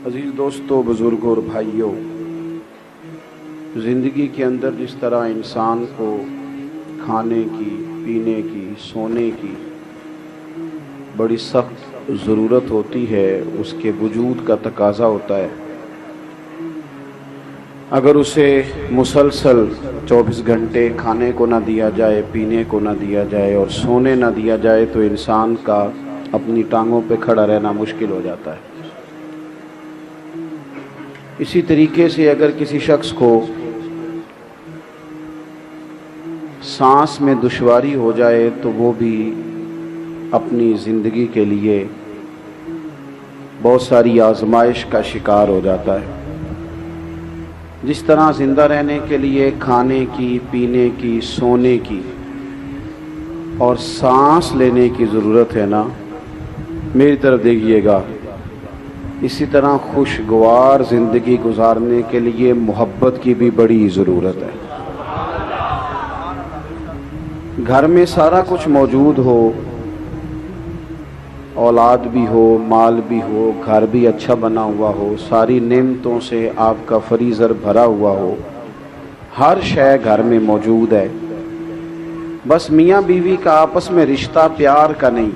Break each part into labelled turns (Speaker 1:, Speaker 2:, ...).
Speaker 1: عزیز دوستو، بزرگوں اور بھائیوں، زندگی کے اندر جس طرح انسان کو کھانے کی، پینے کی، سونے کی بڑی سخت ضرورت ہوتی ہے، اس کے وجود کا تقاضا ہوتا ہے۔ اگر اسے مسلسل 24 گھنٹے کھانے کو نہ دیا جائے، پینے کو نہ دیا جائے اور سونے نہ دیا جائے تو انسان کا اپنی ٹانگوں پہ کھڑا رہنا مشکل ہو جاتا ہے۔ اسی طریقے سے اگر کسی شخص کو سانس میں دشواری ہو جائے تو وہ بھی اپنی زندگی کے لیے بہت ساری آزمائش کا شکار ہو جاتا ہے۔ جس طرح زندہ رہنے کے لیے کھانے کی، پینے کی، سونے کی اور سانس لینے کی ضرورت ہے نا، میری طرف دیکھیے گا، اسی طرح خوشگوار زندگی گزارنے کے لیے محبت کی بھی بڑی ضرورت ہے۔ گھر میں سارا کچھ موجود ہو، اولاد بھی ہو، مال بھی ہو، گھر بھی اچھا بنا ہوا ہو، ساری نعمتوں سے آپ کا فریزر بھرا ہوا ہو، ہر شے گھر میں موجود ہے، بس میاں بیوی کا آپس میں رشتہ پیار کا نہیں،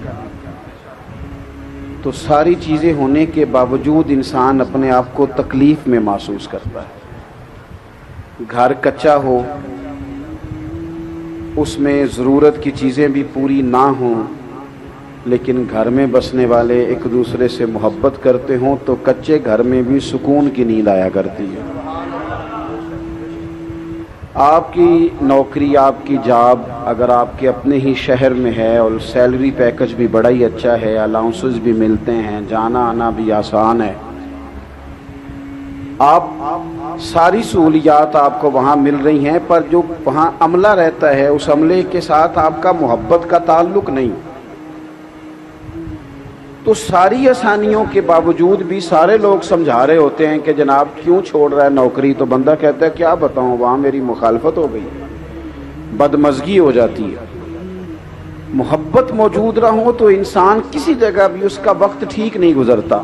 Speaker 1: تو ساری چیزیں ہونے کے باوجود انسان اپنے آپ کو تکلیف میں محسوس کرتا ہے۔ گھر کچا ہو، اس میں ضرورت کی چیزیں بھی پوری نہ ہوں، لیکن گھر میں بسنے والے ایک دوسرے سے محبت کرتے ہوں تو کچے گھر میں بھی سکون کی نیند آیا کرتی ہے۔ آپ کی نوکری، آپ کی جاب اگر آپ کے اپنے ہی شہر میں ہے اور سیلری پیکج بھی بڑا ہی اچھا ہے، الاؤنسز بھی ملتے ہیں، جانا آنا بھی آسان ہے، آپ ساری سہولیات آپ کو وہاں مل رہی ہیں، پر جو وہاں عملہ رہتا ہے اس عملے کے ساتھ آپ کا محبت کا تعلق نہیں، تو ساری آسانیوں کے باوجود بھی سارے لوگ سمجھا رہے ہوتے ہیں کہ جناب کیوں چھوڑ رہا ہے نوکری، تو بندہ کہتا ہے کیا بتاؤں، وہاں میری مخالفت ہو گئی، بدمزگی ہو جاتی ہے۔ محبت موجود نہ ہو تو انسان کسی جگہ بھی اس کا وقت ٹھیک نہیں گزرتا۔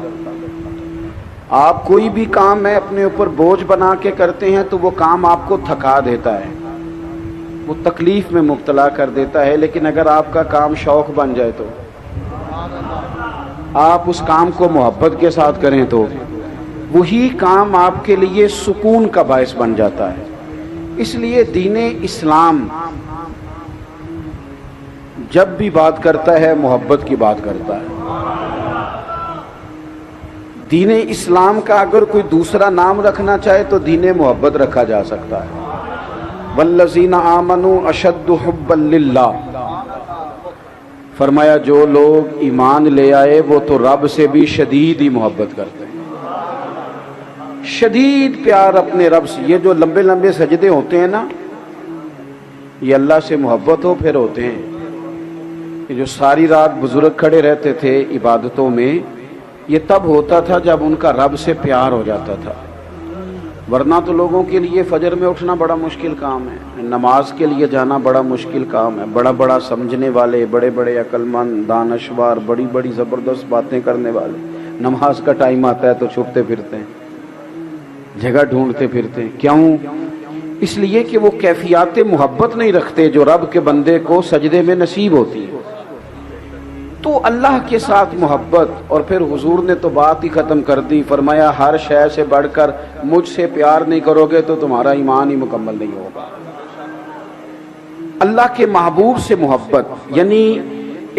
Speaker 1: آپ کوئی بھی کام ہے اپنے اوپر بوجھ بنا کے کرتے ہیں تو وہ کام آپ کو تھکا دیتا ہے، وہ تکلیف میں مبتلا کر دیتا ہے، لیکن اگر آپ کا کام شوق بن جائے تو آپ اس کام کو محبت کے ساتھ کریں تو وہی کام آپ کے لیے سکون کا باعث بن جاتا ہے۔ اس لیے دین اسلام جب بھی بات کرتا ہے محبت کی بات کرتا ہے۔ دین اسلام کا اگر کوئی دوسرا نام رکھنا چاہے تو دین محبت رکھا جا سکتا ہے۔ والذین آمنوا اشد حبا للہ، فرمایا جو لوگ ایمان لے آئے وہ تو رب سے بھی شدید ہی محبت کرتے ہیں، شدید پیار اپنے رب سے۔ یہ جو لمبے لمبے سجدے ہوتے ہیں نا، یہ اللہ سے محبت ہو پھر ہوتے ہیں۔ یہ جو ساری رات بزرگ کھڑے رہتے تھے عبادتوں میں، یہ تب ہوتا تھا جب ان کا رب سے پیار ہو جاتا تھا، ورنہ تو لوگوں کے لیے فجر میں اٹھنا بڑا مشکل کام ہے، نماز کے لیے جانا بڑا مشکل کام ہے، بڑا بڑا سمجھنے والے، بڑے بڑے عقل مند، دانشور، بڑی بڑی زبردست باتیں کرنے والے، نماز کا ٹائم آتا ہے تو چھپتے پھرتے ہیں، جگہ ڈھونڈتے پھرتے ہیں۔ کیوں؟ اس لیے کہ وہ کیفیات محبت نہیں رکھتے جو رب کے بندے کو سجدے میں نصیب ہوتی ہے۔ تو اللہ کے ساتھ محبت، اور پھر حضور نے تو بات ہی ختم کر دی، فرمایا ہر شے سے بڑھ کر مجھ سے پیار نہیں کرو گے تو تمہارا ایمان ہی مکمل نہیں ہوگا۔ اللہ کے محبوب سے محبت، یعنی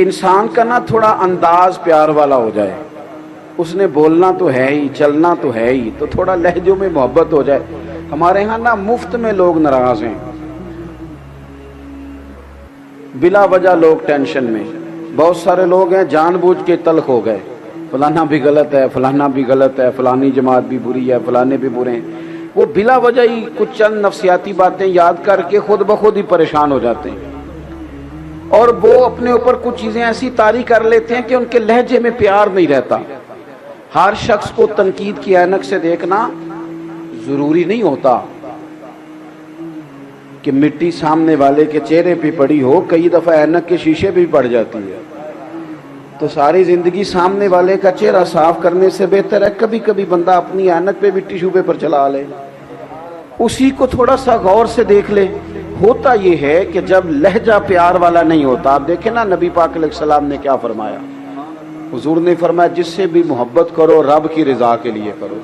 Speaker 1: انسان کا نا تھوڑا انداز پیار والا ہو جائے، اس نے بولنا تو ہے ہی، چلنا تو ہے ہی، تو تھوڑا لہجوں میں محبت ہو جائے۔ ہمارے ہاں نا مفت میں لوگ ناراض ہیں، بلا وجہ لوگ ٹینشن میں، بہت سارے لوگ ہیں جان بوجھ کے تلخ ہو گئے، فلانا بھی غلط ہے، فلانا بھی غلط ہے، فلانی جماعت بھی بری ہے، فلانے بھی برے ہیں، وہ بلا وجہ ہی کچھ چند نفسیاتی باتیں یاد کر کے خود بخود ہی پریشان ہو جاتے ہیں، اور وہ اپنے اوپر کچھ چیزیں ایسی طاری کر لیتے ہیں کہ ان کے لہجے میں پیار نہیں رہتا۔ ہر شخص کو تنقید کی عینک سے دیکھنا ضروری نہیں ہوتا کہ مٹی سامنے والے کے چہرے پہ پڑی ہو، کئی دفعہ عینک کے شیشے بھی پڑ جاتی ہے، تو ساری زندگی سامنے والے کا چہرہ صاف کرنے سے بہتر ہے کبھی کبھی بندہ اپنی اینک پہ بھی ٹیشو پیپر چلا لے، اسی کو تھوڑا سا غور سے دیکھ لے۔ ہوتا یہ ہے کہ جب لہجہ پیار والا نہیں ہوتا، آپ دیکھیں نا نبی پاک علیہ السلام نے کیا فرمایا، حضور نے فرمایا جس سے بھی محبت کرو رب کی رضا کے لیے کرو،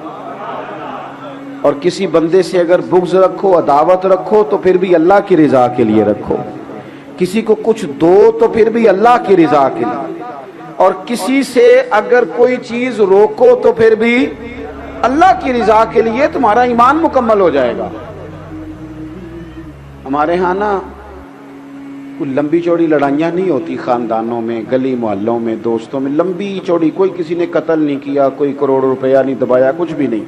Speaker 1: اور کسی بندے سے اگر بغض رکھو، عداوت رکھو تو پھر بھی اللہ کی رضا کے لیے رکھو، کسی کو کچھ دو تو پھر بھی اللہ کی رضا کے لیے، اور کسی سے اگر کوئی چیز روکو تو پھر بھی اللہ کی رضا کے لیے، تمہارا ایمان مکمل ہو جائے گا۔ ہمارے ہاں نا کوئی لمبی چوڑی لڑائیاں نہیں ہوتی خاندانوں میں، گلی محلوں میں، دوستوں میں، لمبی چوڑی، کوئی کسی نے قتل نہیں کیا، کوئی کروڑ روپیہ نہیں دبایا، کچھ بھی نہیں،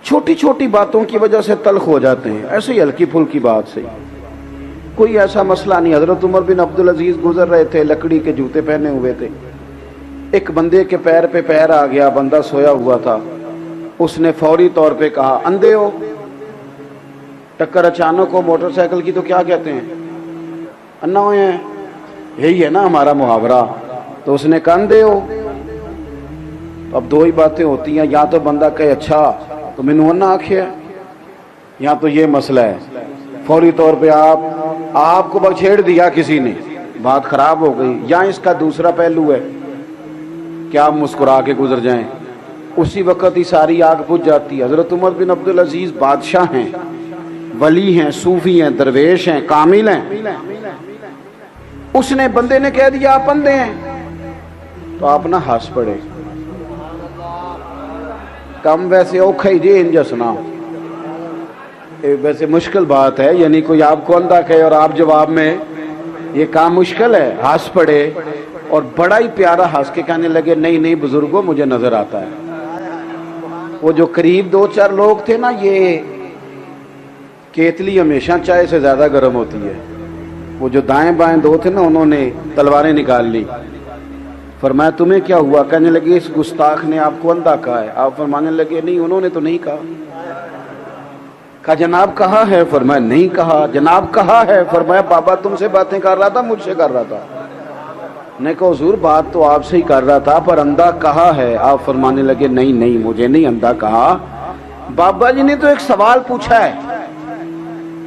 Speaker 1: چھوٹی چھوٹی باتوں کی وجہ سے تلخ ہو جاتے ہیں، ایسے ہی ہلکی پھلکی بات سے کوئی ایسا مسئلہ نہیں۔ حضرت عمر بن عبدالعزیز گزر رہے تھے، لکڑی کے جوتے پہنے ہوئے تھے، ایک بندے کے پیر پہ پیر آ گیا، بندہ سویا ہوا تھا، اس نے فوری طور پہ کہا اندھے ہو؟ ٹکر اچانک ہو موٹر سائیکل کی تو کیا کہتے ہیں؟ انا ہوئے ہیں، یہی ہے نا ہمارا محاورہ۔ تو اس نے کہا اندھے ہو؟ اب دو ہی باتیں ہوتی ہیں، یا تو بندہ کہے اچھا تو مینوں انا آکھیا، یا تو یہ مسئلہ ہے، فوری طور پہ آپ کو چھیڑ دیا کسی نے، بات خراب ہو گئی، یا اس کا دوسرا پہلو ہے کہ آپ مسکرا کے گزر جائیں، اسی وقت ہی ساری آگ بجھ جاتی ہے۔ حضرت عمر بن عبدالعزیز بادشاہ ہیں، ولی ہیں، صوفی ہیں، درویش ہیں، کامل ہیں، اس نے بندے نے کہہ دیا آپ اندھے ہیں، تو آپ نہ ہنس پڑے، کم ویسے اوکھا ہی جی انجا سنا، ویسے مشکل بات ہے، یعنی کوئی آپ کو اندھا کہے اور آپ جواب میں، یہ کام مشکل ہے، ہنس پڑے، اور بڑا ہی پیارا ہنس کے کہنے لگے نہیں نہیں بزرگوں مجھے نظر آتا ہے۔ وہ جو قریب دو چار لوگ تھے نا، یہ کیتلی ہمیشہ چائے سے زیادہ گرم ہوتی ہے، وہ جو دائیں بائیں دو تھے نا انہوں نے تلواریں نکال لی، فرمایا تمہیں کیا ہوا؟ کہنے لگے اس گستاخ نے آپ کو اندھا کہا ہے۔ آپ فرمانے لگے نہیں انہوں نے تو نہیں کہا۔ کہا جناب کہا ہے؟ فرمایا نہیں کہا۔ جناب کہا ہے؟ فرمایا بابا تم سے باتیں کر رہا تھا، مجھ سے کر رہا تھا۔ نے کہا حضور بات تو آپ سے ہی کر رہا تھا پر اندھا کہا ہے۔ آپ فرمانے لگے نہیں نہیں مجھے نہیں اندھا کہا، بابا جی نے تو ایک سوال پوچھا ہے،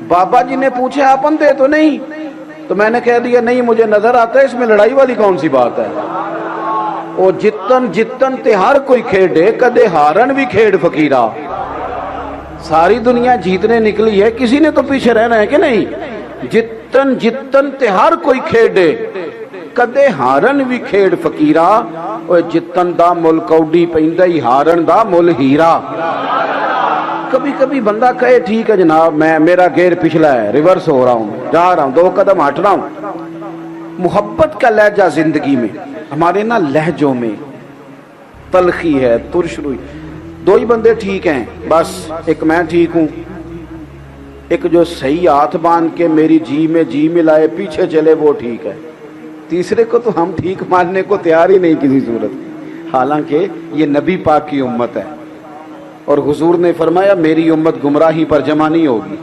Speaker 1: بابا جی نے پوچھا آپ اندھے تو نہیں، تو میں نے کہہ دیا نہیں مجھے نظر آتا ہے، اس میں لڑائی والی کون سی بات ہے؟ او جتن جتن تے ہر کوئی کھیڑے، کدے ہارن بھی کھیڑ فقیرہ۔ ساری دنیا جیتنے نکلی ہے، کسی نے تو پیچھے رہنا ہے کہ نہیں؟ جتن جتن تے ہر کوئی کھیڑے، کدے ہارن بھی کھیڑ فقیرہ، او جتن دا مل کوڈی پیندا ہی ہارن دا مل ہیرا۔ کبھی کبھی بندہ کہے ٹھیک ہے جناب میں میرا گیئر پچھلا ہے، ریورس ہو رہا ہوں، جا رہا ہوں، 2 قدم ہٹ رہا ہوں۔ محبت کا لہجہ زندگی میں، ہمارے نا لہجوں میں تلخی ہے، ترش روئی۔ 2 ہی بندے ٹھیک ہیں بس، ایک میں ٹھیک ہوں، ایک جو صحیح ہاتھ باندھ کے میری جی میں جی ملائے پیچھے چلے وہ ٹھیک ہے، تیسرے کو تو ہم ٹھیک ماننے کو تیار ہی نہیں کسی صورت، حالانکہ یہ نبی پاک کی امت ہے، اور حضور نے فرمایا میری امت گمراہی پر جمع نہیں ہوگی۔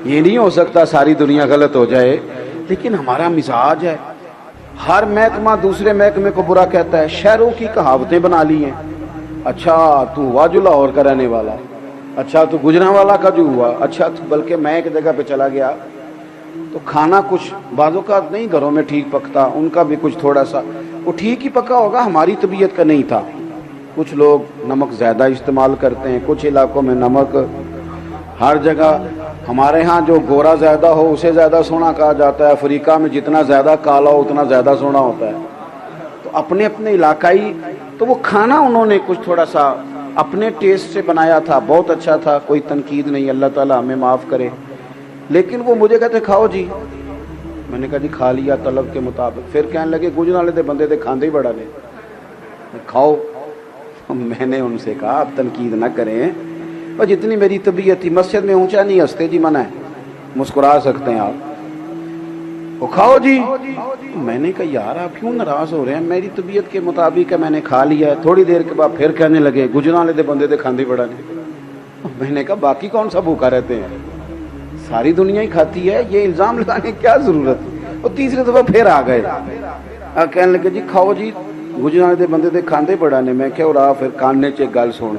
Speaker 1: یہ نہیں ہو سکتا ساری دنیا غلط ہو جائے، لیکن ہمارا مزاج ہے، ہر محکمہ دوسرے محکمے کو برا کہتا ہے، شہروں کی کہاوتیں بنا لی ہیں، اچھا تو ہوا جو لاہور کا رہنے والا، اچھا تو گجرانوالا کا جو ہوا، اچھا تو بلکہ میں ایک جگہ پہ چلا گیا تو کھانا کچھ بعض اوقات نہیں گھروں میں ٹھیک پکتا، ان کا بھی کچھ تھوڑا سا وہ ٹھیک ہی پکا ہوگا، ہماری طبیعت کا نہیں تھا، کچھ لوگ نمک زیادہ استعمال کرتے ہیں، کچھ علاقوں میں نمک ہر جگہ، ہمارے ہاں جو گورا زیادہ ہو اسے زیادہ سونا کہا جاتا ہے، افریقہ میں جتنا زیادہ کالا ہو اتنا زیادہ سونا ہوتا ہے، تو اپنے اپنے علاقائی، تو وہ کھانا انہوں نے کچھ تھوڑا سا اپنے ٹیسٹ سے بنایا تھا، بہت اچھا تھا، کوئی تنقید نہیں، اللہ تعالیٰ ہمیں معاف کرے، لیکن وہ مجھے کہتے کھاؤ جی، میں نے کہا جی کھا لیا طلب کے مطابق، پھر کہنے لگے گجرانوالے دے بندے دے کھاندے ہی بڑا نے، کھاؤ۔ میں نے ان سے کہا آپ تنقید نہ کریں، اور جتنی میری طبیعت تھی، مسجد میں اونچا نہیں ہنستے جی، منع ہے، مسکرا سکتے ہیں آپ، وہ کھاؤ جی۔ میں نے کہا یار آپ کیوں ناراض ہو رہے ہیں، میری طبیعت کے مطابق ہے، میں نے کھا لیا ہے۔ تھوڑی دیر کے بعد پھر کہنے لگے گجرانوالے دے بندے دے کھاندے بڑا نے۔ میں نے کہا باقی کون سا بھوکا رہتے ہیں، ساری دنیا ہی کھاتی ہے، یہ الزام لگانے کی کیا ضرورت۔ اور تیسری دفعہ پھر آ گئے، کہنے لگے جی کھاؤ جی گجرانے دے بندے دے کھاندے بڑا نے. میں کہا اور آ پھر کاننے چ گل سن.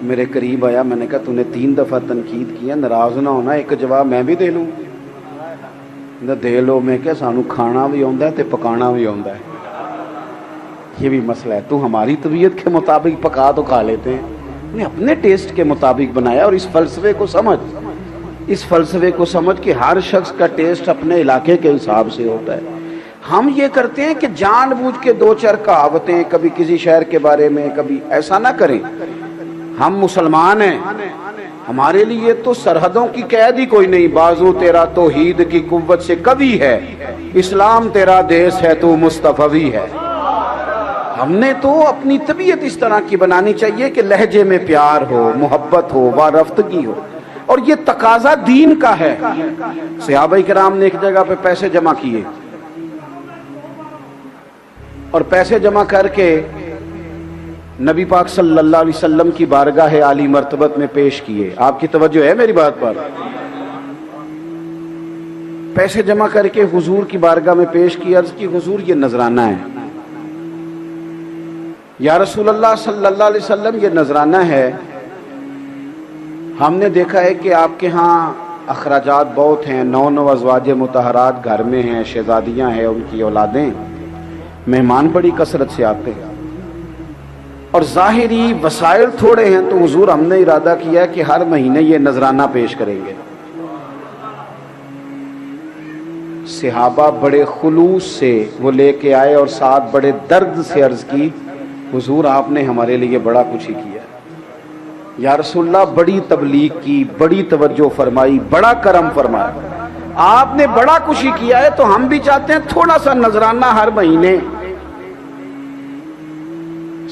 Speaker 1: میرے قریب آیا, میں نے کہا تو نے 3 دفعہ تنقید کیا, ناراض نہ ہونا, ایک جواب میں بھی دے لوں. دے لو. میں کہا سانو کھانا بھی آتا ہے تے پکانا بھی آتا ہے, یہ بھی مسئلہ ہے. تو ہماری طبیعت کے مطابق پکا تو کھا لیتے ہیں, نے اپنے ٹیسٹ کے مطابق بنایا. اور اس فلسفے کو سمجھ کہ ہر شخص کا ٹیسٹ اپنے علاقے کے حساب سے ہوتا ہے. ہم یہ کرتے ہیں کہ جان بوجھ کے 2-4 کہاوتیں کبھی کسی شہر کے بارے میں, کبھی ایسا نہ کریں. ہم مسلمان ہیں, ہمارے لیے تو سرحدوں کی قید ہی کوئی نہیں. بازو تیرا توحید کی قوت سے کبھی ہے, اسلام تیرا دیس ہے تو مصطفی ہے. ہم نے تو اپنی طبیعت اس طرح کی بنانی چاہیے کہ لہجے میں پیار ہو, محبت ہو, وارفتگی ہو. اور یہ تقاضا دین کا ہے. صحابہ کرام نے ایک جگہ پہ پیسے جمع کیے اور پیسے جمع کر کے نبی پاک صلی اللہ علیہ وسلم کی بارگاہ عالی مرتبت میں پیش کیے. آپ کی توجہ ہے میری بات پر؟ پیسے جمع کر کے حضور کی بارگاہ میں پیش کی. عرض کی حضور یہ نذرانہ ہے. یا رسول اللہ صلی اللہ علیہ وسلم یہ نذرانہ ہے, ہم نے دیکھا ہے کہ آپ کے ہاں اخراجات بہت ہیں, 9 ازواج مطہرات گھر میں ہیں, شہزادیاں ہیں, ان کی اولادیں, مہمان بڑی کثرت سے آتے ہیں اور ظاہری وسائل تھوڑے ہیں. تو حضور ہم نے ارادہ کیا کہ ہر مہینے یہ نذرانہ پیش کریں گے. صحابہ بڑے خلوص سے وہ لے کے آئے اور ساتھ بڑے درد سے عرض کی حضور آپ نے ہمارے لیے بڑا کچھ ہی کیا. یا رسول اللہ بڑی تبلیغ کی, بڑی توجہ فرمائی, بڑا کرم فرمایا, آپ نے بڑا کچھ ہی کیا ہے, تو ہم بھی چاہتے ہیں تھوڑا سا نذرانہ ہر مہینے.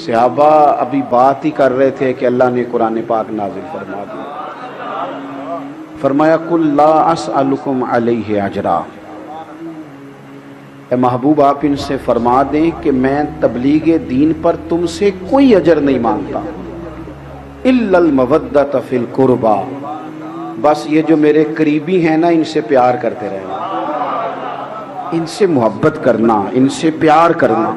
Speaker 1: صحابہ ابھی بات ہی کر رہے تھے کہ اللہ نے قرآن پاک نازل فرما دیا. فرمایا قل لا اسألکم علیہ اجرا, اے محبوب آپ ان سے فرما دیں کہ میں تبلیغ دین پر تم سے کوئی اجر نہیں مانگتا, الا المودۃ فی القربى, بس یہ جو میرے قریبی ہیں نا ان سے پیار کرتے رہنا, ان سے محبت کرنا, ان سے پیار کرنا,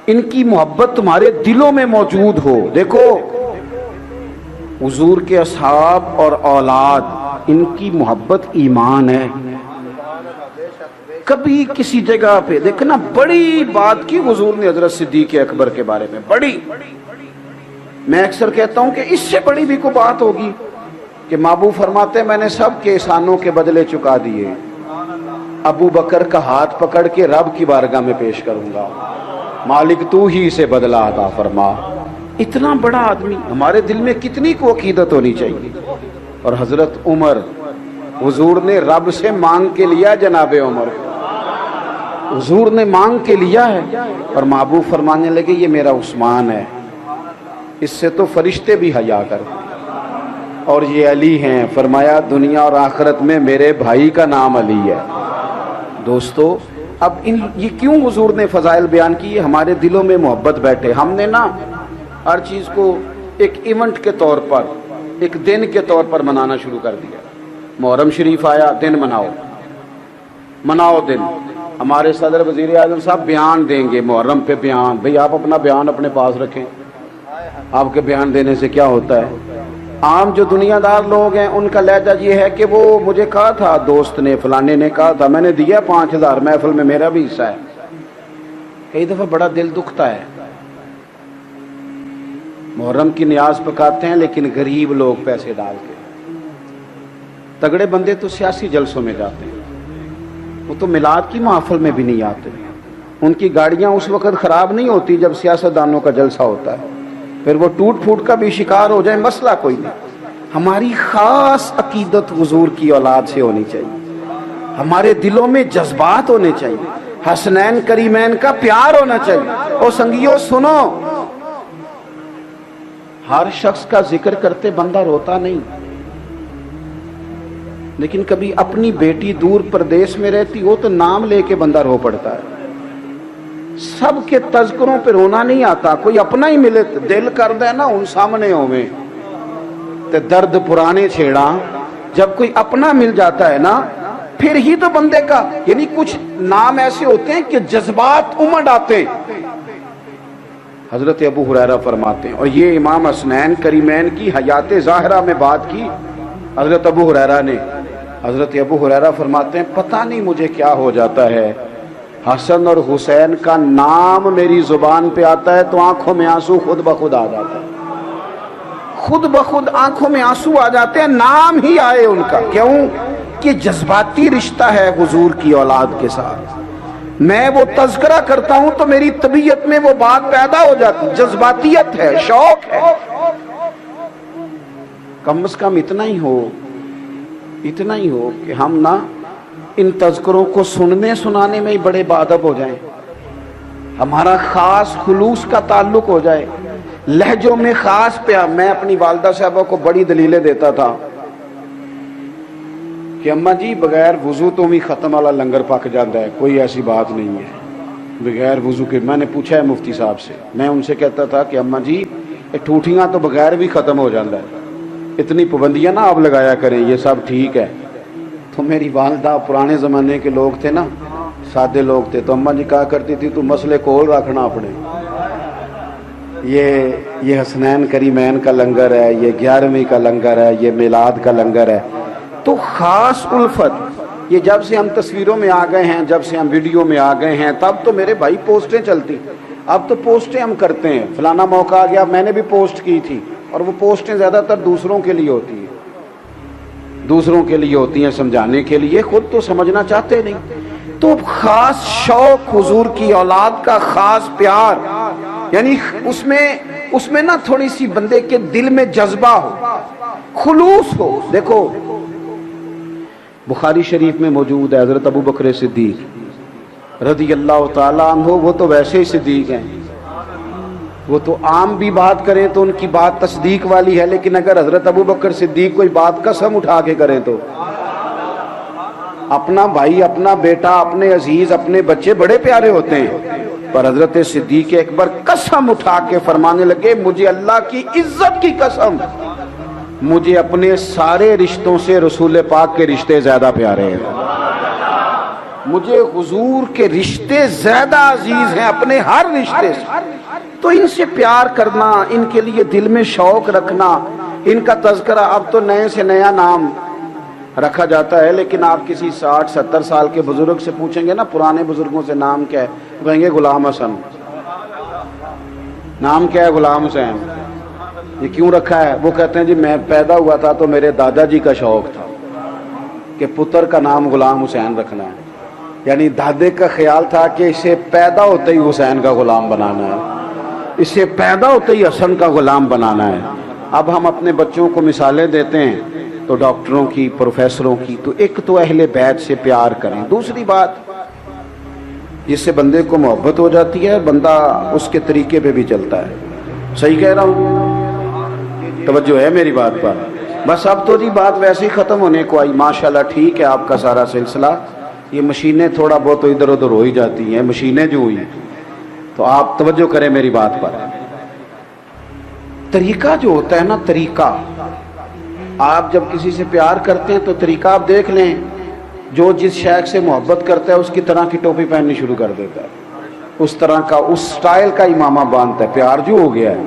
Speaker 1: ان کی محبت تمہارے دلوں میں موجود ہو. دیکھو حضور کے اصحاب اور اولاد, ان کی محبت ایمان ہے. کبھی کسی جگہ پہ دیکھنا بڑی بات کی حضور نے حضرت صدیق اکبر کے بارے میں, بڑی, میں اکثر کہتا ہوں کہ اس سے بڑی بھی کوئی بات ہوگی کہ محبوب فرماتے ہیں میں نے سب کے احسانوں کے بدلے چکا دیے, ابو بکر کا ہاتھ پکڑ کے رب کی بارگاہ میں پیش کروں گا, مالک تو ہی سے بدلہ عطا فرما. اتنا بڑا آدمی, ہمارے دل میں کتنی کو عقیدت ہونی چاہیے. اور حضرت عمر, حضور نے رب سے مانگ کے لیا, جناب عمر حضور نے مانگ کے لیا ہے, اور محبوب فرمانے لگے یہ میرا عثمان ہے, اس سے تو فرشتے بھی حیا کرتے, اور یہ علی ہیں. فرمایا دنیا اور آخرت میں میرے بھائی کا نام علی ہے. دوستو اب یہ کیوں حضور نے فضائل بیان کی؟ ہمارے دلوں میں محبت بیٹھے. ہم نے نا ہر چیز کو ایک ایونٹ کے طور پر, ایک دن کے طور پر منانا شروع کر دیا. محرم شریف آیا, دن مناؤ دن. ہمارے صدر وزیر اعظم صاحب بیان دیں گے محرم پہ بیان. بھئی آپ اپنا بیان اپنے پاس رکھیں, آپ کے بیان دینے سے کیا ہوتا ہے؟ عام جو دنیا دار لوگ ہیں ان کا لہجہ یہ ہے کہ وہ مجھے کہا تھا, دوست نے فلانے نے کہا تھا, میں نے دیا 5000 محفل میں, میرا بھی حصہ ہے. کئی دفعہ بڑا دل دکھتا ہے. محرم کی نیاز پکاتے ہیں لیکن غریب لوگ پیسے ڈال کے, تگڑے بندے تو سیاسی جلسوں میں جاتے ہیں, وہ تو میلاد کی محفل میں بھی نہیں آتے. ان کی گاڑیاں اس وقت خراب نہیں ہوتی جب سیاستدانوں کا جلسہ ہوتا ہے, پھر وہ ٹوٹ پھوٹ کا بھی شکار ہو جائے, مسئلہ کوئی نہیں. ہماری خاص عقیدت حضور کی اولاد سے ہونی چاہیے, ہمارے دلوں میں جذبات ہونے چاہیے, حسنین کریمین کا پیار ہونا چاہیے. اور سنگیو سنو, ہر شخص کا ذکر کرتے بندہ روتا نہیں, لیکن کبھی اپنی بیٹی دور پردیش میں رہتی ہو تو نام لے کے بندہ رو پڑتا ہے. سب کے تذکروں پہ رونا نہیں آتا, کوئی اپنا ہی ملے دل کر دے نا ان سامنے ہوئے تے درد پرانے چھیڑا. جب کوئی اپنا مل جاتا ہے نا پھر ہی تو بندے کا، یعنی کچھ نام ایسے ہوتے ہیں کہ جذبات امڈ آتے ہیں۔ حضرت ابو ہریرہ فرماتے ہیں، اور یہ امام حسنین کریمین کی حیات ظاہرہ میں بات کی حضرت ابو ہریرہ نے۔ حضرت ابو ہریرہ فرماتے ہیں پتہ نہیں مجھے کیا ہو جاتا ہے، حسن اور حسین کا نام میری زبان پہ آتا ہے تو آنکھوں میں آنسو خود بخود آ جاتا ہے، خود بخود آنکھوں میں آنسو آ جاتے ہیں، نام ہی آئے ان کا۔ کیوں؟ کہ جذباتی رشتہ ہے حضور کی اولاد کے ساتھ۔ میں وہ تذکرہ کرتا ہوں تو میری طبیعت میں وہ بات پیدا ہو جاتی، جذباتیت ہے، شوق ہے۔ کم از کم اتنا ہی ہو کہ ہم نہ ان تذکروں کو سننے سنانے میں ہی بڑے باادب ہو جائیں، ہمارا خاص خلوص کا تعلق ہو جائے، لہجوں میں خاص پیار۔ میں اپنی والدہ صاحبہ کو بڑی دلیلیں دیتا تھا کہ اماں جی بغیر وضو تو بھی ختم والا لنگر پک جاتا ہے، کوئی ایسی بات نہیں ہے بغیر وضو کے۔ میں نے پوچھا ہے مفتی صاحب سے، میں ان سے کہتا تھا کہ اماں جی یہ ٹوٹیاں تو بغیر بھی ختم ہو جاتا ہے، اتنی پابندیاں نہ آپ لگایا کریں، یہ سب ٹھیک ہے۔ تو میری والدہ پرانے زمانے کے لوگ تھے نا، سادے لوگ تھے، تو اماں جی کہا کرتی تھی تو مسئلے کول رکھنا اپنے، یہ حسنین کریمین کا لنگر ہے، یہ 11ویں کا لنگر ہے، یہ میلاد کا لنگر ہے۔ تو خاص الفت یہ جب سے ہم تصویروں میں آ گئے ہیں، جب سے ہم ویڈیو میں آ گئے ہیں، تب تو میرے بھائی پوسٹیں چلتی، اب تو پوسٹیں ہم کرتے ہیں، فلانا موقع آ گیا میں نے بھی پوسٹ کی تھی، اور وہ پوسٹیں زیادہ تر دوسروں کے لیے ہوتی ہیں، دوسروں کے لیے ہوتی ہیں سمجھانے کے لیے، خود تو سمجھنا چاہتے نہیں۔ تو خاص شوق حضور کی اولاد کا، خاص پیار، یعنی اس میں نا تھوڑی سی بندے کے دل میں جذبہ ہو، خلوص ہو۔ دیکھو بخاری شریف میں موجود ہے حضرت ابو بکر صدیق رضی اللہ تعالیٰ عنہ، وہ تو ویسے ہی صدیق ہیں، وہ تو عام بھی بات کریں تو ان کی بات تصدیق والی ہے، لیکن اگر حضرت ابو بکر صدیق کوئی بات قسم اٹھا کے کریں تو اپنا بھائی، اپنا بیٹا، اپنے عزیز، اپنے بچے بڑے پیارے ہوتے ہیں، پر حضرت صدیق اکبر قسم اٹھا کے فرمانے لگے مجھے اللہ کی عزت کی قسم، مجھے اپنے سارے رشتوں سے رسول پاک کے رشتے زیادہ پیارے ہیں، مجھے حضور کے رشتے زیادہ عزیز ہیں اپنے ہر رشتے سے۔ تو ان سے پیار کرنا، ان کے لیے دل میں شوق رکھنا، ان کا تذکرہ، اب تو نئے سے نیا نام رکھا جاتا ہے، لیکن آپ کسی 60-70 سال کے بزرگ سے پوچھیں گے نا پرانے بزرگوں سے نام کیا ہے، کہیں گے غلام حسن۔ نام کیا ہے؟ غلام حسین۔ یہ کیوں رکھا ہے؟ وہ کہتے ہیں جی میں پیدا ہوا تھا تو میرے دادا جی کا شوق تھا کہ پتر کا نام غلام حسین رکھنا ہے، یعنی دادے کا خیال تھا کہ اسے پیدا ہوتے ہی حسین کا غلام بنانا ہے، اسے پیدا ہوتے ہی حسن کا غلام بنانا ہے۔ اب ہم اپنے بچوں کو مثالیں دیتے ہیں تو ڈاکٹروں کی، پروفیسروں کی، تو ایک تو اہل بیت سے پیار کریں، دوسری بات جس سے بندے کو محبت ہو جاتی ہے، بندہ اس کے طریقے پہ بھی چلتا ہے۔ صحیح کہہ رہا ہوں؟ توجہ ہے میری بات پر؟ بس اب تو جی بات ویسے ہی ختم ہونے کو آئی، ماشاءاللہ ٹھیک ہے آپ کا سارا سلسلہ، یہ مشینیں تھوڑا بہت تو ادھر ادھر ہو ہی جاتی ہیں، مشینیں جو ہوئی، تو آپ توجہ کریں میری بات پر۔ طریقہ جو ہوتا ہے نا، طریقہ، آپ جب کسی سے پیار کرتے ہیں تو طریقہ آپ دیکھ لیں، جو جس شیخ سے محبت کرتا ہے اس کی طرح کی ٹوپی پہننی شروع کر دیتا ہے، اس طرح کا، اس سٹائل کا امامہ باندھتا ہے، پیار جو ہو گیا ہے،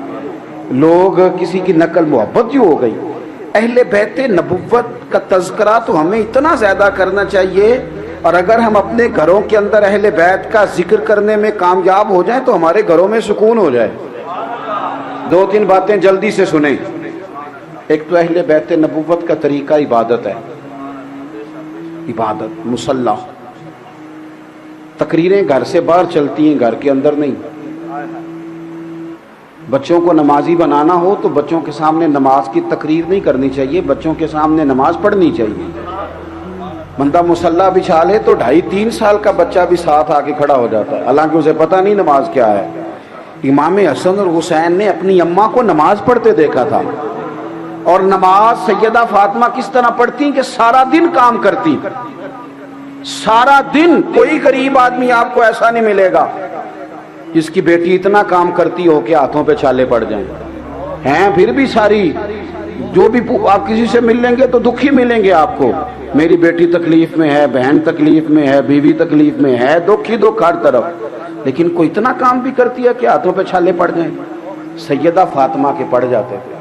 Speaker 1: لوگ کسی کی نقل محبت جو ہو گئی۔ اہل بیت نبوت کا تذکرہ تو ہمیں اتنا زیادہ کرنا چاہیے، اور اگر ہم اپنے گھروں کے اندر اہل بیت کا ذکر کرنے میں کامیاب ہو جائیں تو ہمارے گھروں میں سکون ہو جائے۔ 2-3 باتیں جلدی سے سنیں۔ ایک تو اہل بیت نبوت کا طریقہ عبادت ہے، عبادت، مصلی، تقریریں گھر سے باہر چلتی ہیں، گھر کے اندر نہیں۔ بچوں کو نمازی بنانا ہو تو بچوں کے سامنے نماز کی تقریر نہیں کرنی چاہیے، بچوں کے سامنے نماز پڑھنی چاہیے۔ بندہ مصلی بچھا لے تو 2.5-3 سال کا بچہ بھی ساتھ آ کے کھڑا ہو جاتا ہے، حالانکہ اسے پتہ نہیں نماز کیا ہے۔ امام حسن اور حسین نے اپنی اماں کو نماز پڑھتے دیکھا تھا، اور نماز سیدہ فاطمہ کس طرح پڑھتی کہ سارا دن کام کرتی، سارا دن۔ کوئی غریب آدمی آپ کو ایسا نہیں ملے گا جس کی بیٹی اتنا کام کرتی ہو کہ ہاتھوں پہ چھالے پڑ جائیں، ہیں پھر بھی ساری، جو بھی آپ کسی سے مل لیں گے تو دکھی ملیں گے آپ کو، میری بیٹی تکلیف میں ہے, بہن تکلیف میں ہے, بیوی تکلیف میں ہے, دکھ ہی دکھ ہر طرف, لیکن کوئی اتنا کام بھی کرتی ہے کہ ہاتھوں پہ چھالے پڑ جائیں. سیدہ فاطمہ کے پڑ جاتے تھے.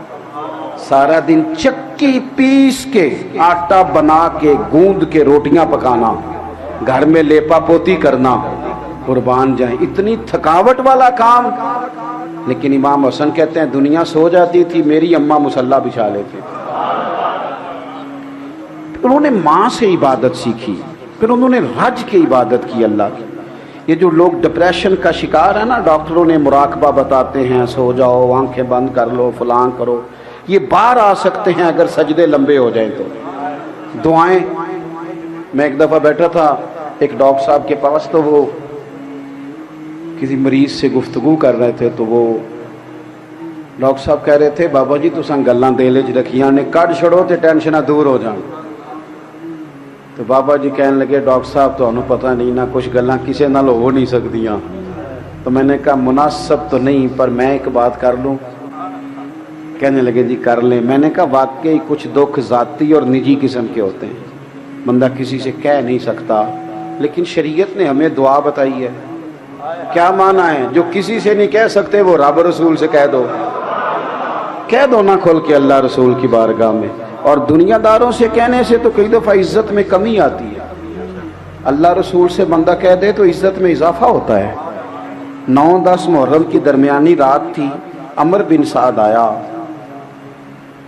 Speaker 1: سارا دن چکی پیس کے, آٹا بنا کے, گوند کے روٹیاں پکانا, گھر میں لیپا پوتی کرنا, قربان جائیں اتنی تھکاوٹ والا کام. لیکن امام حسن کہتے ہیں دنیا سو جاتی تھی, میری اماں مصلی بچھا لیتی تھی. انہوں نے ماں سے عبادت سیکھی, پھر انہوں نے رج کے عبادت کی اللہ کی. یہ جو لوگ ڈپریشن کا شکار ہے نا, ڈاکٹروں نے مراقبہ بتاتے ہیں, سو جاؤ, آنکھیں بند کر لو, فلان کرو, یہ باہر آ سکتے ہیں اگر سجدے لمبے ہو جائیں تو. دعائیں, میں ایک دفعہ بیٹھا تھا ایک ڈاکٹر صاحب کے پاس, تو وہ کسی مریض سے گفتگو کر رہے تھے, تو وہ ڈاکٹر صاحب کہہ رہے تھے بابا جی تساں گلاں دل وچ رکھیاں نے, کڈ چھڑو تے ٹینشناں دور ہو جان. تو بابا جی کہنے لگے ڈاکٹر صاحب تمہیں پتہ نہیں نا, کچھ گلاں کسے نال ہو نہیں سکدیاں. تو میں نے کہا مناسب تو نہیں, پر میں ایک بات کر لوں. کہنے لگے جی کر لیں. میں نے کہا واقعی کچھ دکھ ذاتی اور نجی قسم کے ہوتے ہیں, بندہ کسی سے کہہ نہیں سکتا, لیکن شریعت نے ہمیں دعا بتائی ہے. کیا معنی ہے؟ جو کسی سے نہیں کہہ سکتے وہ رب رسول سے کہہ دو, کہہ دو نا کھول کے اللہ رسول کی بارگاہ میں. اور دنیا داروں سے کہنے سے تو کئی دفعہ عزت میں کمی آتی ہے, اللہ رسول سے بندہ کہہ دے تو عزت میں اضافہ ہوتا ہے. 9-10 محرم کی درمیانی رات تھی, عمر بن سعد آیا,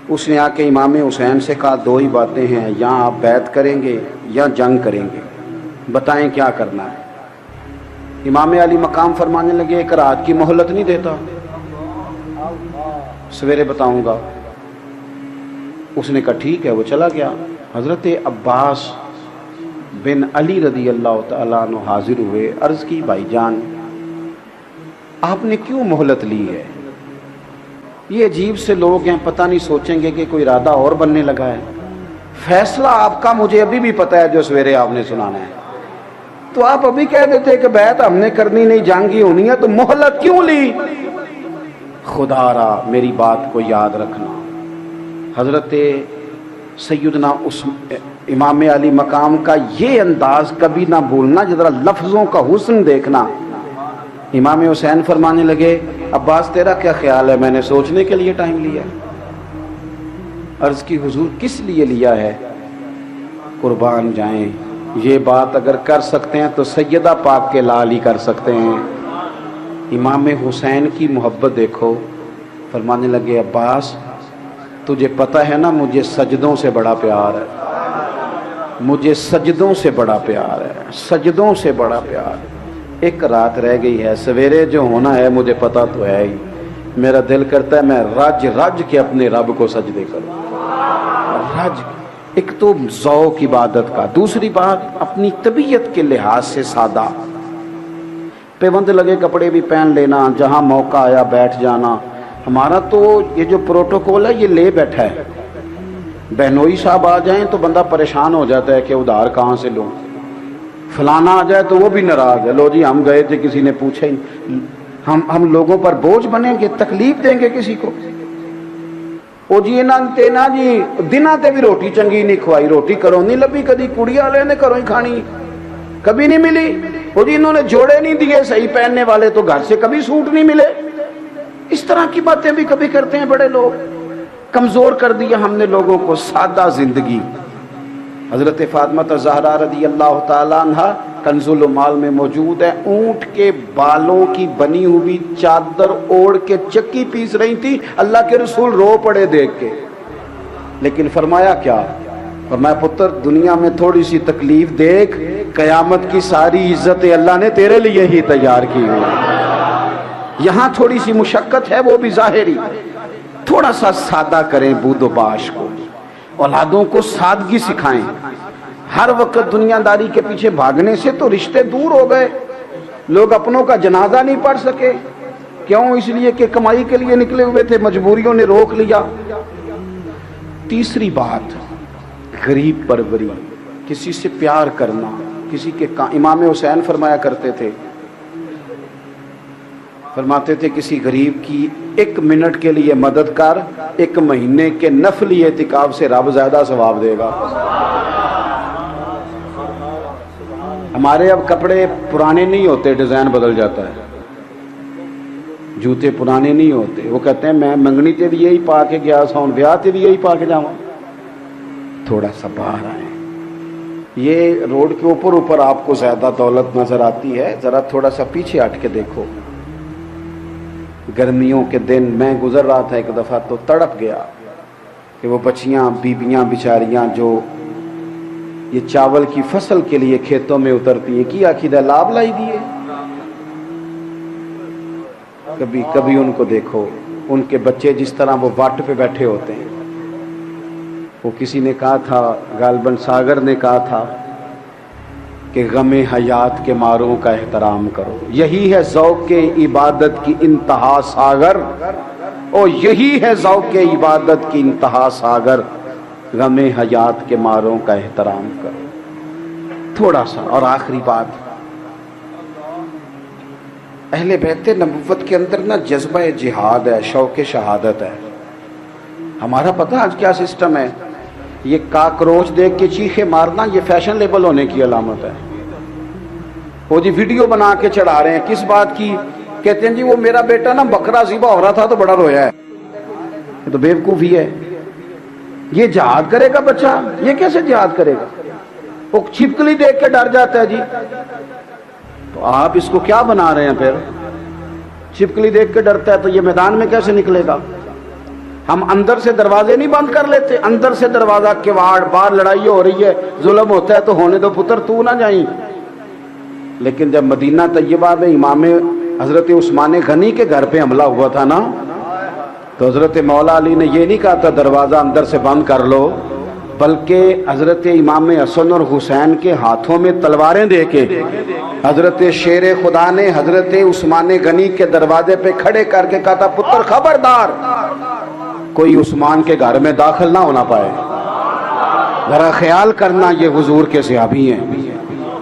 Speaker 1: اس نے آ کے امام حسین سے کہا دو ہی باتیں ہیں, یا آپ بیعت کریں گے یا جنگ کریں گے, بتائیں کیا کرنا ہے. امام علی مقام فرمانے لگے ایک رات کی مہلت نہیں دیتا, سویرے بتاؤں گا. اس نے کہا ٹھیک ہے, وہ چلا گیا. حضرت عباس بن علی رضی اللہ تعالیٰ عنہ حاضر ہوئے, عرض کی بھائی جان آپ نے کیوں مہلت لی ہے؟ یہ عجیب سے لوگ ہیں, پتہ نہیں سوچیں گے کہ کوئی ارادہ اور بننے لگا ہے. فیصلہ آپ کا مجھے ابھی بھی پتہ ہے جو سویرے آپ نے سنانا ہے. تو آپ ابھی کہہ دیتے کہ بیعت ہم نے کرنی نہیں, جنگ ہی ہونی ہے, تو مہلت کیوں لی؟ خدا را میری بات کو یاد رکھنا. حضرت سیدنا امام علی مقام کا یہ انداز کبھی نہ بھولنا, ذرا لفظوں کا حسن دیکھنا. امام حسین فرمانے لگے عباس تیرا کیا خیال ہے؟ میں نے سوچنے کے لیے ٹائم لیا. عرض کی حضور کس لیے لیا ہے؟ قربان جائیں, یہ بات اگر کر سکتے ہیں تو سیدہ پاک کے لال ہی کر سکتے ہیں. امام حسین کی محبت دیکھو. فرمانے لگے عباس تجھے پتہ ہے نا مجھے سجدوں سے بڑا پیار ہے, مجھے سجدوں سے بڑا پیار ہے, سجدوں سے بڑا پیار ہے. ایک رات رہ گئی ہے, سویرے جو ہونا ہے مجھے پتہ تو ہے ہی. میرا دل کرتا ہے میں رج رج کے اپنے رب کو سجدے کروں. رج, ایک تو ذوق عبادت کا, دوسری بات اپنی طبیعت کے لحاظ سے سادہ, پیوند لگے کپڑے بھی پہن لینا, جہاں موقع آیا بیٹھ جانا. ہمارا تو یہ جو پروٹوکول ہے یہ لے بیٹھا ہے. بہنوئی صاحب آ جائیں تو بندہ پریشان ہو جاتا ہے کہ ادھار کہاں سے لوں, فلانا آ جائے تو وہ بھی ناراض ہے, لو جی ہم گئے تھے کسی نے پوچھا ہی, ہم لوگوں پر بوجھ بنیں گے, تکلیف دیں گے کسی کو. او جی نا جی دنوں تے بھی روٹی چنگی نہیں کھوائی, روٹی کرو نہیں لبھی کدی, کڑی والے نے کرو ہی کھانی کبھی نہیں ملی. او جی انہوں نے جوڑے نہیں دیے صحیح پہننے والے, تو گھر سے کبھی سوٹ نہیں ملے. اس طرح کی باتیں بھی کبھی کرتے ہیں بڑے لوگ. کمزور کر دیا ہم نے لوگوں کو, سادہ زندگی. حضرت فاطمہ زہرا رضی اللہ تعالیٰ عنہ کنز المال میں موجود ہے, اونٹ کے بالوں کی بنی ہوئی چادر اوڑھ کے چکی پیس رہی تھی. اللہ کے رسول رو پڑے دیکھ کے, لیکن فرمایا کیا؟ فرمایا پتر دنیا میں تھوڑی سی تکلیف دیکھ, قیامت کی ساری عزتیں اللہ نے تیرے لیے ہی تیار کی ہوئی. یہاں تھوڑی سی مشقت ہے وہ بھی ظاہری, تھوڑا سا سادہ کریں بود و باش کو, اولادوں کو سادگی سکھائیں. ہر وقت دنیا داری کے پیچھے بھاگنے سے تو رشتے دور ہو گئے. لوگ اپنوں کا جنازہ نہیں پڑھ سکے, کیوں؟ اس لیے کہ کمائی کے لیے نکلے ہوئے تھے, مجبوریوں نے روک لیا. تیسری بات غریب پروری, کسی سے پیار کرنا, کسی کے امام حسین فرمایا کرتے تھے, فرماتے تھے کسی غریب کی 1 منٹ کے لیے مدد کر, 1 مہینے کے نفلی اعتکاف سے رب زیادہ ثواب دے گا. ہمارے اب کپڑے پرانے نہیں ہوتے، ڈیزائن بدل جاتا ہے، جوتے پرانے نہیں ہوتے. وہ کہتے ہیں میں منگنی تے بھی یہی پا کے گیا سا، ہوں بیاہ تے بھی یہی پا کے جاواں. تھوڑا سا باہر آئیں. یہ روڈ کے اوپر آپ کو زیادہ دولت نظر آتی ہے، ذرا تھوڑا سا پیچھے ہٹ کے دیکھو. گرمیوں کے دن میں گزر رہا تھا ایک دفعہ تو تڑپ گیا کہ وہ بچیاں بیبیاں بیچاریاں جو یہ چاول کی فصل کے لیے کھیتوں میں اترتی ہیں، کی عقیدہ لاب لائی دیے. کبھی کبھی ان کو دیکھو، ان کے بچے جس طرح وہ واٹ پہ بیٹھے ہوتے ہیں. وہ کسی نے کہا تھا، غالباً ساگر نے کہا تھا کہ غم حیات کے ماروں کا احترام کرو، یہی ہے ذوق عبادت کی انتہا ساگر، او یہی ہے ذوق عبادت کی انتہا ساگر، غم حیات کے ماروں کا احترام کرو. تھوڑا سا. اور آخری بات، اہل بیت نبوت کے اندر نا جذبہ جہاد ہے، شوق شہادت ہے. ہمارا پتہ آج کیا سسٹم ہے؟ یہ کاکروچ دیکھ کے چیخے مارنا یہ فیشن لیبل ہونے کی علامت ہے. وہ جی ویڈیو بنا کے چڑھا رہے ہیں، کس بات کی؟ کہتے ہیں جی وہ میرا بیٹا نا بکرا ذبح ہو رہا تھا تو بڑا رویا ہے. یہ تو بیوقوفی ہے. یہ جہاد کرے گا بچہ؟ یہ کیسے جہاد کرے گا؟ وہ چھپکلی دیکھ کے ڈر جاتا ہے جی. تو آپ اس کو کیا بنا رہے ہیں پھر؟ چھپکلی دیکھ کے ڈرتا ہے تو یہ میدان میں کیسے نکلے گا؟ ہم اندر سے دروازے نہیں بند کر لیتے؟ اندر سے دروازہ کواڑ، باہر لڑائی ہو رہی ہے، ظلم ہوتا ہے تو ہونے دو پتر، تو نہ جائیں. لیکن جب مدینہ طیبہ میں امام حضرت عثمان غنی کے گھر پہ حملہ ہوا تھا نا، تو حضرت مولا علی نے یہ نہیں کہا تھا دروازہ اندر سے بند کر لو، بلکہ حضرت امام حسن اور حسین کے ہاتھوں میں تلواریں دے کے حضرت شیر خدا نے حضرت عثمان غنی کے دروازے پہ کھڑے کر کے کہا تھا پتر خبردار، کوئی عثمان کے گھر میں داخل نہ ہونا پائے. ذرا خیال کرنا، یہ حضور کے صحابی ہیں.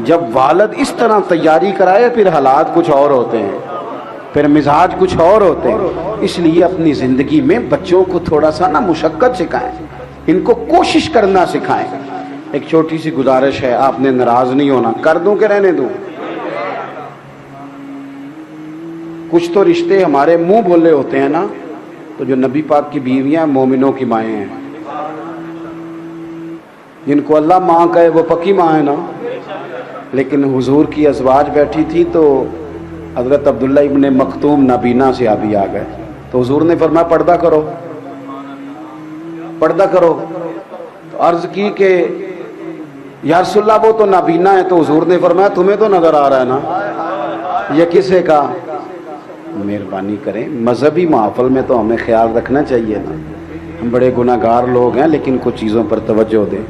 Speaker 1: جب والد اس طرح تیاری کرائے پھر حالات کچھ اور ہوتے ہیں، پھر مزاج کچھ اور ہوتے ہیں. اس لیے اپنی زندگی میں بچوں کو تھوڑا سا نا مشقت سکھائیں، ان کو کوشش کرنا سکھائیں. ایک چھوٹی سی گزارش ہے، آپ نے ناراض نہیں ہونا، کر دوں کہ رہنے دوں؟ کچھ تو رشتے ہمارے منہ بولے ہوتے ہیں نا، تو جو نبی پاک کی بیویاں مومنوں کی مائیں ہیں، جن کو اللہ ماں کہے وہ پکی ماں ہے نا. لیکن حضور کی ازواج بیٹھی تھی تو حضرت عبداللہ ابن مکتوم نابینا سے آبی آ گئے، تو حضور نے فرمایا پردہ کرو، پردہ کرو. تو عرض کی کہ یا رسول اللہ وہ تو نابینا ہے، تو حضور نے فرمایا تمہیں تو نظر آ رہا ہے نا. یہ کسے کا؟ مہربانی کریں، مذہبی محفل میں تو ہمیں خیال رکھنا چاہیے نا. ہم بڑے گناہ گار لوگ ہیں، لیکن کچھ چیزوں پر توجہ دیں.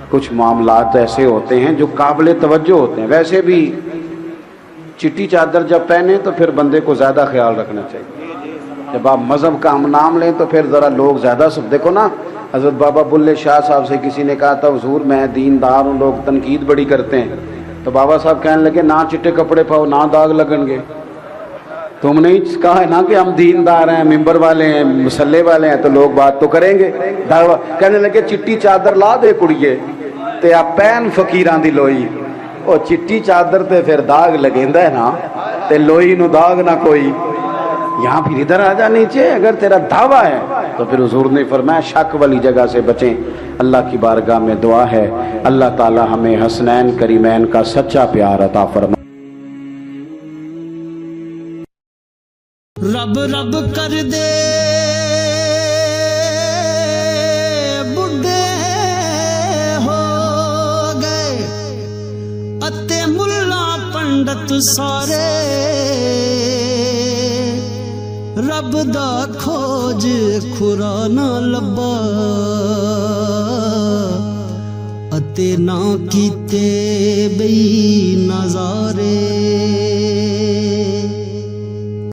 Speaker 1: کچھ معاملات ایسے ہوتے ہیں جو قابل توجہ ہوتے ہیں. ویسے بھی چٹی چادر جب پہنے تو پھر بندے کو زیادہ خیال رکھنا چاہیے. جب آپ مذہب کا ہم نام لیں تو پھر ذرا لوگ زیادہ سب دیکھو نا. حضرت بابا بلے شاہ صاحب سے کسی نے کہا تھا حضور میں دیندار ہوں، لوگ تنقید بڑی کرتے ہیں. تو بابا صاحب کہنے لگے نہ چٹے کپڑے پاؤ نہ داغ لگن گے. تم نے کہا ہے نا کہ ہم دیندار ہیں، ممبر والے ہیں، مسلح والے ہیں، تو لوگ بات تو کریں گے. کہنے لگے چٹی چادر لا دے کڑیے تے آپ پین فقیران دی لوئی. او چٹی چادر تے پھر داغ لگیندا ہے نا، تے لوئی نو داغ نہ کوئی. یہاں پھر ادھر آ جا نیچے، اگر تیرا دعویٰ ہے تو پھر حضور نے فرمایا شک والی جگہ سے بچیں. اللہ کی بارگاہ میں دعا ہے اللہ تعالی ہمیں حسنین کریمین کا سچا پیار عطا فرمائے.
Speaker 2: رب رب کر دے بڈھے ہو گئے اتے ملا پنڈت سارے، رب دا کھوج کھرا نہ لبا اتے نہ کیتے بئی نظارے.